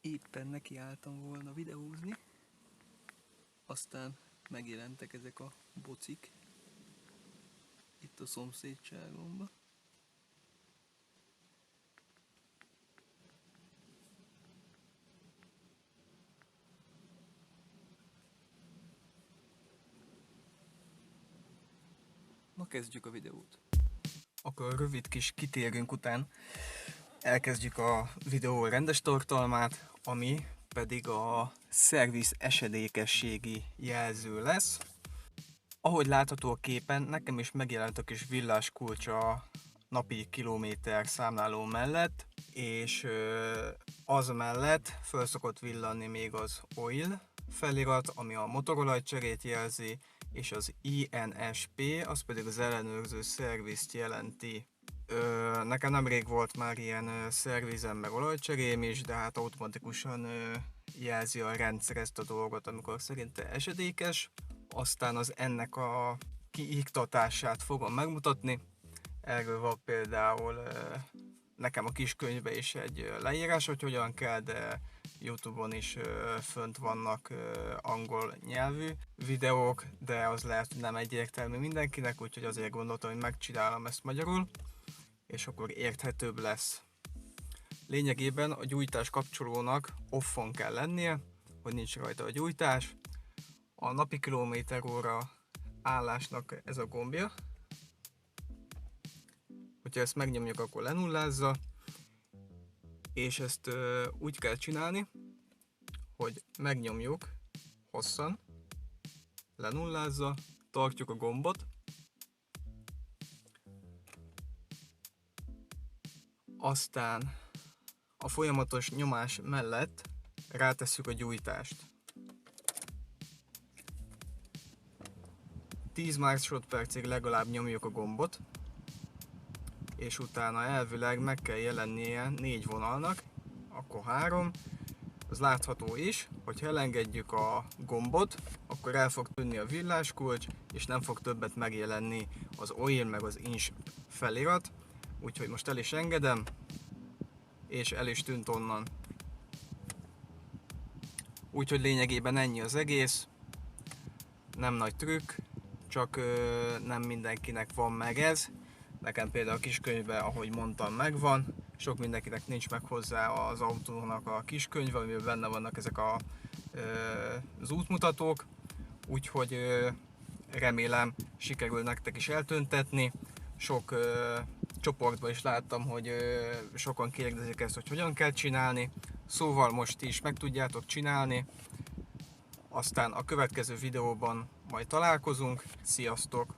Éppen nekiálltam volna videózni, aztán megjelentek ezek a bocik itt a szomszédságomban. Na kezdjük a videót. Akkor rövid kis kitérünk után elkezdjük a videó rendes tartalmát, ami pedig a szerviz esedékességi jelző lesz. Ahogy látható a képen, nekem is megjelent a kis villás kulcs a napi kilométer számláló mellett, és az mellett föl szokott villanni még az oil felirat, ami a motorolajcserét jelzi, és az INSP, az pedig az ellenőrző szervizt jelenti. Nekem nemrég volt már ilyen szervizem meg olajcserém is, de hát automatikusan jelzi a rendszer ezt a dolgot, amikor szerinte esedékes. Aztán az ennek a kiiktatását fogom megmutatni. Erről van például nekem a kiskönyvben is egy leírás, hogy hogyan kell, de YouTube-on is fönt vannak angol nyelvű videók, de az lehet, hogy nem egyértelmű mindenkinek, úgyhogy azért gondoltam, hogy megcsinálom ezt magyarul, és akkor érthetőbb lesz. Lényegében a gyújtás kapcsolónak off-on kell lennie, hogy nincs rajta a gyújtás. A napi kilométeróra állásnak ez a gombja. Hogyha ezt megnyomjuk, akkor lenullázza, és ezt úgy kell csinálni, hogy megnyomjuk hosszan, lenullázza, tartjuk a gombot, aztán a folyamatos nyomás mellett rátesszük a gyújtást. 10 másodpercig legalább nyomjuk a gombot, és utána elvileg meg kell jelennie 4 vonalnak, akkor 3. Az látható is, hogy elengedjük a gombot, akkor el fog tűnni a villáskulcs, és nem fog többet megjelenni az oil meg az ins felirat. Úgyhogy most el is engedem, és el is tűnt onnan. Úgyhogy lényegében ennyi az egész. Nem nagy trükk, csak nem mindenkinek van meg ez. Nekem például a kiskönyvben, ahogy mondtam, megvan. Sok mindenkinek nincs meg hozzá az autónak a kiskönyve, amiben benne vannak ezek az útmutatók. Úgyhogy remélem sikerül nektek is eltüntetni. Sok csoportban is láttam, hogy sokan kérdezik ezt, hogy hogyan kell csinálni. Szóval most is meg tudjátok csinálni. Aztán a következő videóban majd találkozunk. Sziasztok!